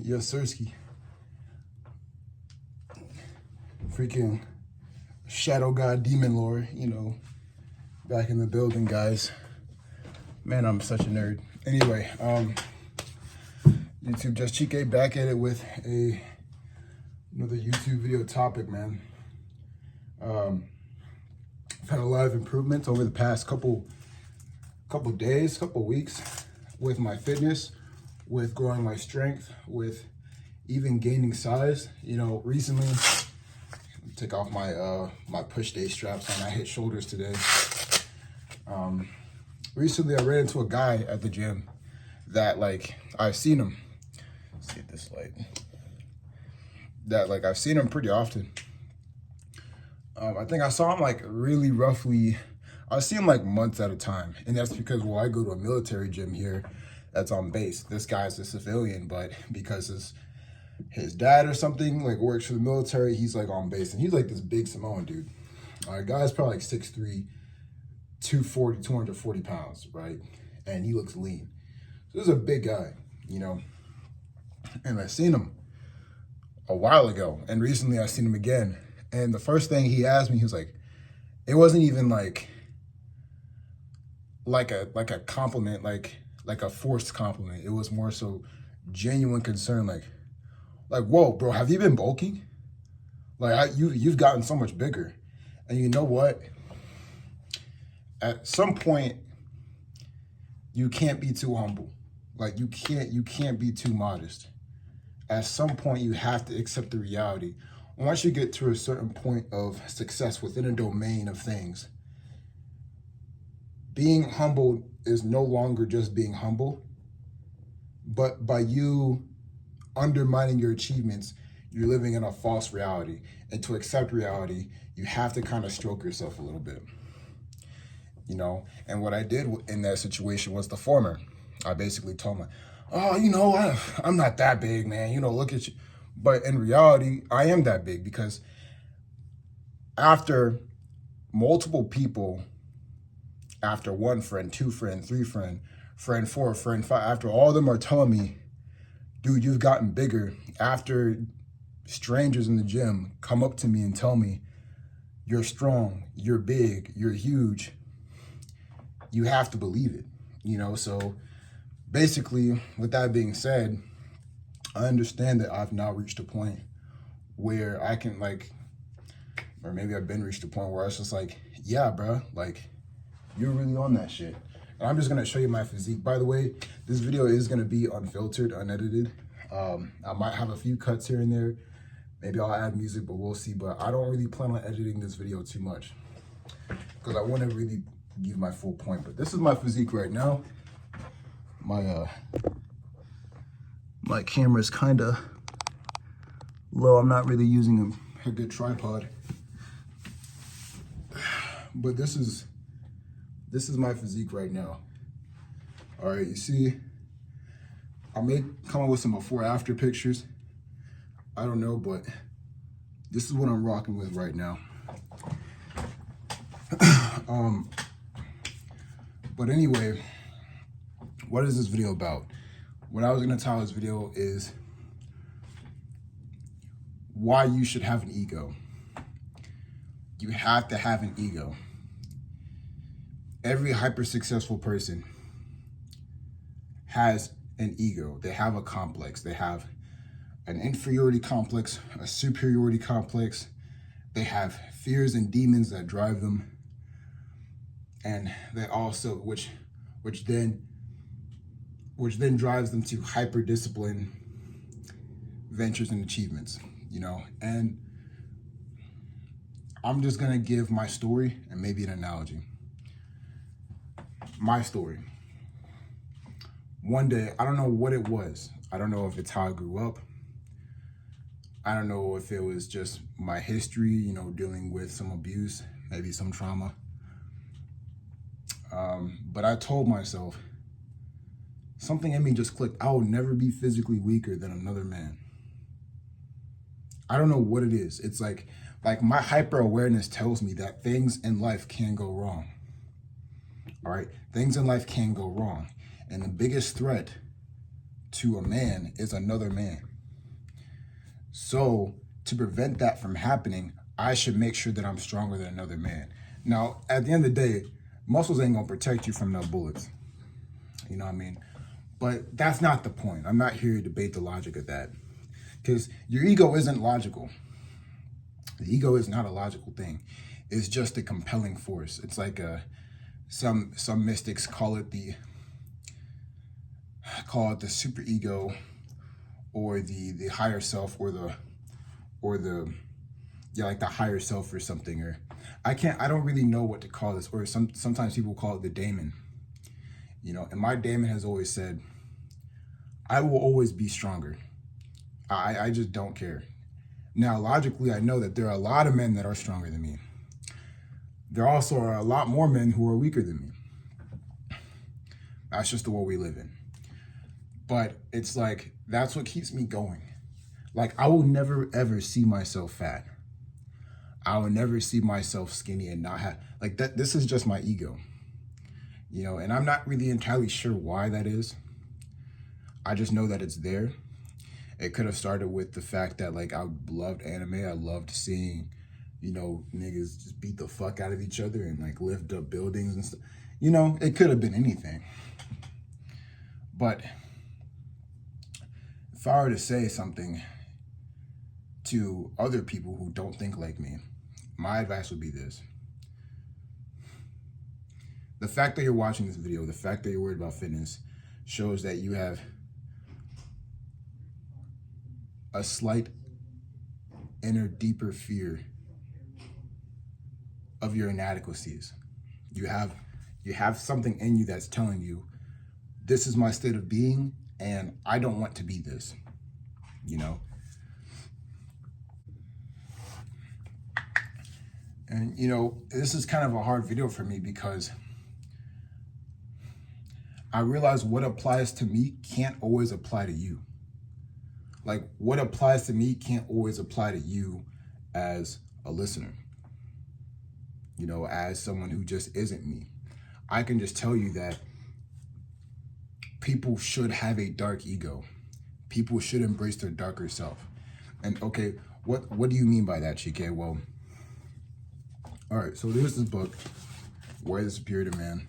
Yes, Sirski. Freaking Shadow God Demon Lord, you know, back in the building, guys. Man, I'm such a nerd. Anyway, YouTube, just Chike back at it with another YouTube video topic, man. I've had a lot of improvements over the past couple days, couple weeks with my fitness, with growing my strength, with even gaining size. You know, recently, take off my my push day straps on. I hit shoulders today. Recently I ran into a guy at the gym that, like, I've seen him. Let's see this light. That, like, I've seen him pretty often. I think I saw him like really roughly. I see him like months at a time, and that's because, well, I go to a military gym here that's on base. This guy's a civilian, but because his dad or something like works for the military, he's like on base, and he's like this big Samoan dude. Guy's probably like 6'3", 240 pounds, right? And he looks lean. So this is a big guy, you know. And I seen him a while ago, and recently I seen him again. And the first thing he asked me, he was like, it wasn't even like a compliment, like a forced compliment. It was more so genuine concern, like, whoa, bro, have you been bulking? Like, you've gotten so much bigger. And you know what? At some point, you can't be too humble. Like, you can't be too modest. At some point, you have to accept the reality. Once you get to a certain point of success within a domain of things, being humble is no longer just being humble, but by you undermining your achievements, you're living in a false reality. And to accept reality, you have to kind of stroke yourself a little bit, you know? And what I did in that situation was the former. I basically told him, oh, you know, I'm not that big, man. You know, look at you. But in reality, I am that big, because after multiple people, after one friend, two friend, three friend, friend four, friend five, after all of them are telling me, dude, you've gotten bigger, after strangers in the gym come up to me and tell me, you're strong, you're big, you're huge, you have to believe it, you know? So basically, with that being said, I understand that I've now reached a point where I can, like, or maybe I've been reached a point where it's just like, yeah, bro, like, you're really on that shit. And I'm just gonna show you my physique. By the way, this video is gonna be unfiltered, unedited. I might have a few cuts here and there. Maybe I'll add music, but we'll see. But I don't really plan on editing this video too much, because I want to really give my full point. But this is my physique right now. My camera's kind of low. I'm not really using a good tripod. But this is my physique right now. All right, you see, I may come up with some before after pictures. I don't know, but this is what I'm rocking with right now. But anyway, what is this video about? What I was gonna tell this video is why you should have an ego. You have to have an ego. Every hyper successful person has an ego. They have a complex. They have an inferiority complex, a superiority complex. They have fears and demons that drive them. And they also, which then drives them to hyper discipline ventures and achievements, you know? And I'm just gonna give my story and maybe an analogy. My story. One day, I don't know what it was. I don't know if it's how I grew up. I don't know if it was just my history, you know, dealing with some abuse, maybe some trauma. But I told myself, something in me just clicked. I will never be physically weaker than another man. I don't know what it is. It's like my hyper awareness tells me that things in life can go wrong. All right, things in life can go wrong. And the biggest threat to a man is another man. So to prevent that from happening, I should make sure that I'm stronger than another man. Now, at the end of the day, muscles ain't gonna protect you from no bullets. You know what I mean? But that's not the point. I'm not here to debate the logic of that. Because your ego isn't logical. The ego is not a logical thing. It's just a compelling force. It's like some mystics call it the superego, or the higher self, or the like the higher self or something. Or I don't really know what to call this. Or sometimes people call it the daemon. You know, and my daemon has always said, I will always be stronger. I just don't care. Now, logically, I know that there are a lot of men that are stronger than me. There also are a lot more men who are weaker than me. That's just the world we live in. But it's like, that's what keeps me going. Like, I will never, ever see myself fat. I will never see myself skinny and not have, like, that. This is just my ego. You know, and I'm not really entirely sure why that is. I just know that it's there. It could have started with the fact that, like, I loved anime. I loved seeing, you know, niggas just beat the fuck out of each other and, like, lift up buildings and stuff. You know, it could have been anything. But if I were to say something to other people who don't think like me, my advice would be this. The fact that you're watching this video, the fact that you're worried about fitness, shows that you have a slight inner, deeper fear of your inadequacies. You have something in you that's telling you, this is my state of being, and I don't want to be this, you know? And, you know, this is kind of a hard video for me because I realize what applies to me can't always apply to you. Like, what applies to me can't always apply to you as a listener. You know, as someone who just isn't me. I can just tell you that people should have a dark ego. People should embrace their darker self. And okay, what do you mean by that, Chike? Well, all right, so there's this book, Where the Superior Man.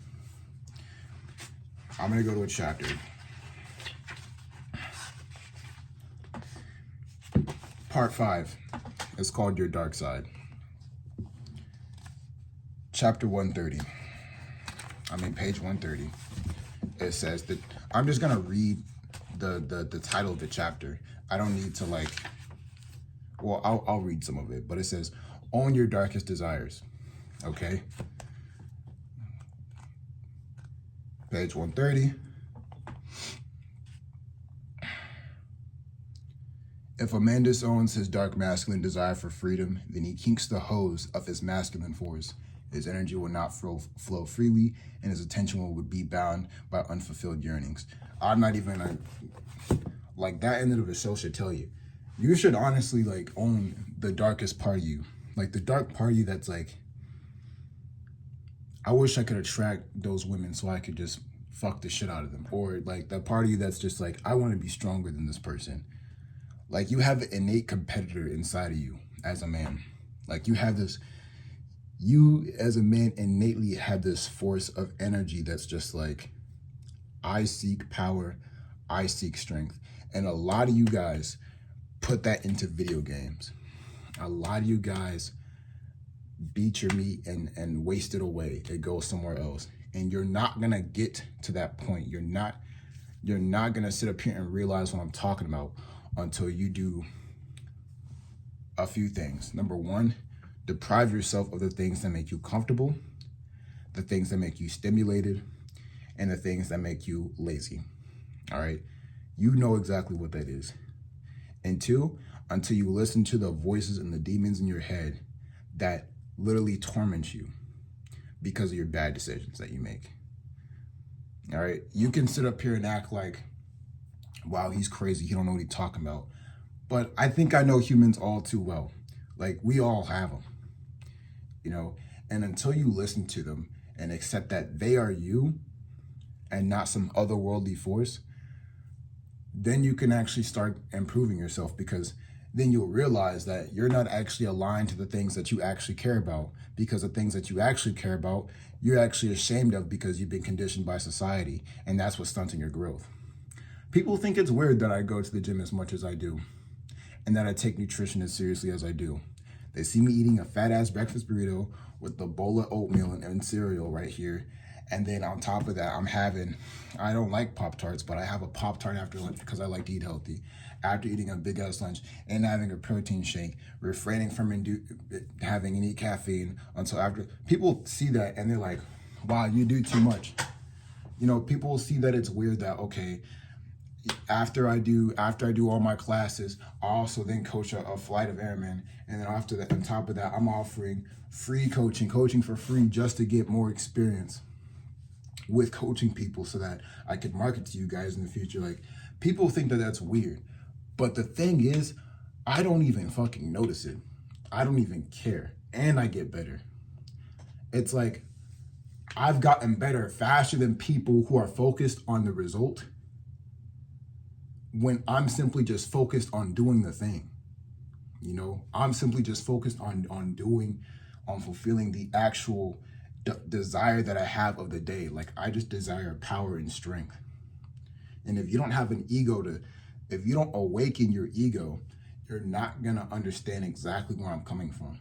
I'm gonna go to a chapter. Part 5. It's called Your Dark Side. Chapter 130. Page 130. It says that, I'm just gonna read the title of the chapter. I don't need to, like, well, I'll read some of it, but it says, own your darkest desires. Okay? Page 130. If a man disowns his dark masculine desire for freedom, then he kinks the hose of his masculine force. His energy will not flow freely, and his attention will be bound by unfulfilled yearnings. I'm not even gonna, like, that end of the show should tell you. You should honestly, like, own the darkest part of you. Like, the dark part of you that's like, I wish I could attract those women so I could just fuck the shit out of them. Or, like, the part of you that's just like, I want to be stronger than this person. Like, you have an innate competitor inside of you as a man. Like, you as a man innately have this force of energy that's just like, I seek power, I seek strength. And a lot of you guys put that into video games. A lot of you guys beat your meat and waste it away. It goes somewhere else. And you're not gonna get to that point. You're not gonna sit up here and realize what I'm talking about until you do a few things. Number one, deprive yourself of the things that make you comfortable, the things that make you stimulated, and the things that make you lazy. All right? You know exactly what that is. And two, until you listen to the voices and the demons in your head that literally torment you because of your bad decisions that you make. All right? You can sit up here and act like, wow, he's crazy. He don't know what he's talking about. But I think I know humans all too well. Like, we all have them, you know? And until you listen to them and accept that they are you and not some otherworldly force, then you can actually start improving yourself, because then you'll realize that you're not actually aligned to the things that you actually care about, because the things that you actually care about, you're actually ashamed of because you've been conditioned by society, and that's what's stunting your growth. People think it's weird that I go to the gym as much as I do, and that I take nutrition as seriously as I do. They see me eating a fat-ass breakfast burrito with a bowl of oatmeal and cereal right here, and then on top of that, I don't like Pop-Tarts, but I have a Pop-Tart after lunch because I like to eat healthy. After eating a big ass lunch and having a protein shake, refraining from having any caffeine until after. People see that and they're like, wow, you do too much. People see that it's weird that, okay, after I do all my classes, I also then coach a flight of airmen, and then after that, on top of that, I'm offering free coaching for free just to get more experience with coaching people so that I could market to you guys in the future. Like, people think that that's weird, but the thing is, I don't even fucking notice it. I don't even care, and I get better. It's like I've gotten better faster than people who are focused on the result, when I'm simply just focused on doing the thing. I'm simply just focused on fulfilling the actual desire that I have of the day. Like, I just desire power and strength. And if you don't have if you don't awaken your ego, you're not gonna understand exactly where I'm coming from.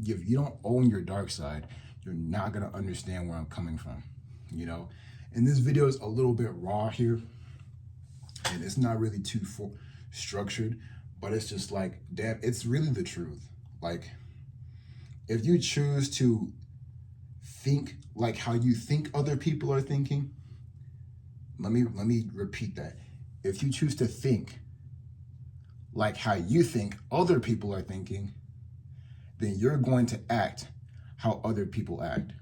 If you don't own your dark side, you're not gonna understand where I'm coming from. And this video is a little bit raw here, and it's not really too structured, but it's just like, damn, it's really the truth. Like, if you choose to think like how you think other people are thinking, let me repeat that. If you choose to think like how you think other people are thinking, then you're going to act how other people act.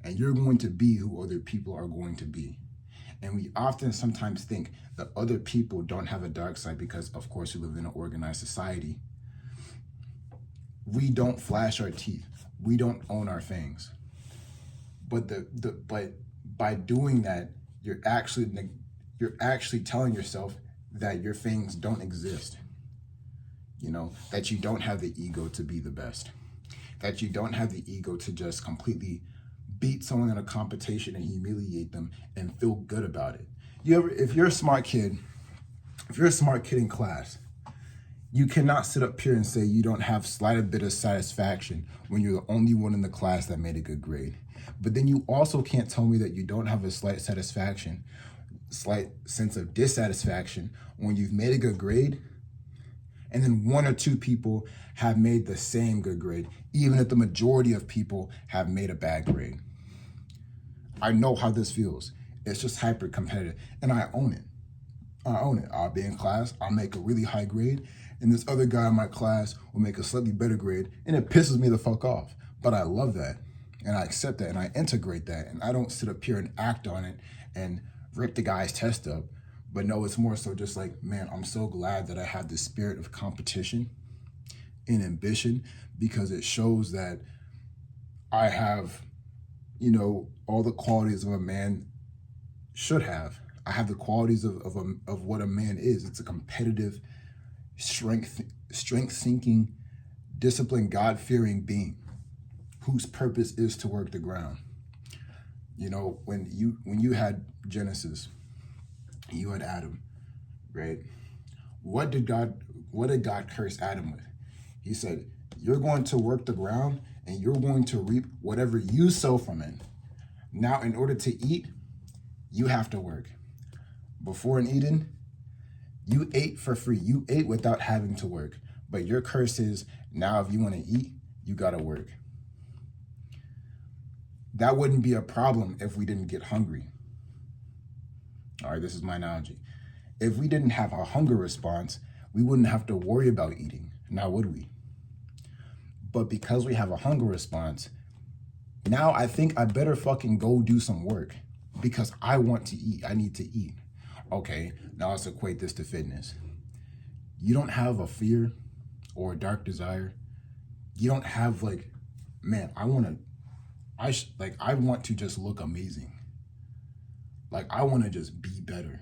And you're going to be who other people are going to be. And we often sometimes think that other people don't have a dark side because, of course, we live in an organized society. We don't flash our teeth. We don't own our fangs. But but by doing that, you're actually telling yourself that your fangs don't exist. That you don't have the ego to be the best. That you don't have the ego to just completely beat someone in a competition and humiliate them and feel good about it. If you're a smart kid in class, you cannot sit up here and say you don't have slight bit of satisfaction when you're the only one in the class that made a good grade. But then you also can't tell me that you don't have a slight sense of dissatisfaction when you've made a good grade, and then one or two people have made the same good grade, even if the majority of people have made a bad grade. I know how this feels. It's just hyper competitive, and I own it. I'll be in class, I'll make a really high grade, and this other guy in my class will make a slightly better grade, and it pisses me the fuck off. But I love that, and I accept that, and I integrate that, and I don't sit up here and act on it and rip the guy's test up. But no, it's more so just like, man, I'm so glad that I have this spirit of competition and ambition, because it shows that I have, all the qualities of a man should have. I have the qualities of what a man is. It's a competitive, strength-seeking, disciplined, God-fearing being whose purpose is to work the ground. When you had Genesis, you had Adam, right? What did God curse Adam with? He said, you're going to work the ground and you're going to reap whatever you sow from it. Now, in order to eat, you have to work. Before in Eden, you ate for free. You ate without having to work. But your curse is, now if you want to eat, you got to work. That wouldn't be a problem if we didn't get hungry. All right, this is my analogy. If we didn't have a hunger response, we wouldn't have to worry about eating, now would we? But because we have a hunger response, now I think I better fucking go do some work because I want to eat. I need to eat. Okay, now let's equate this to fitness. You don't have a fear or a dark desire. You don't have like, man, I want to just look amazing. Like, I want to just be better.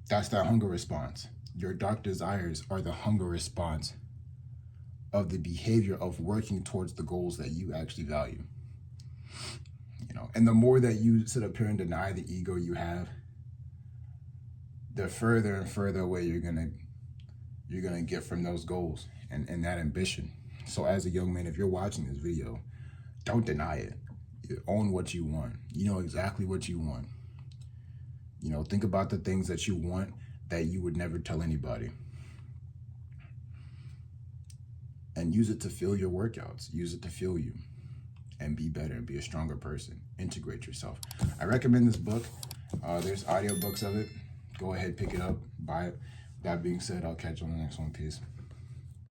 That's that hunger response. Your dark desires are the hunger response of the behavior of working towards the goals that you actually value. You know, and the more that you sit up here and deny the ego you have, the further and further away you're gonna get from those goals and that ambition. So as a young man, if you're watching this video, don't deny it. You own what you want. You know exactly what you want. You know, think about the things that you want that you would never tell anybody. And use it to fuel your workouts. Use it to fuel you and be better and be a stronger person. Integrate yourself. I recommend this book. There's audiobooks of it. Go ahead, pick it up, buy it. That being said, I'll catch you on the next one. Peace.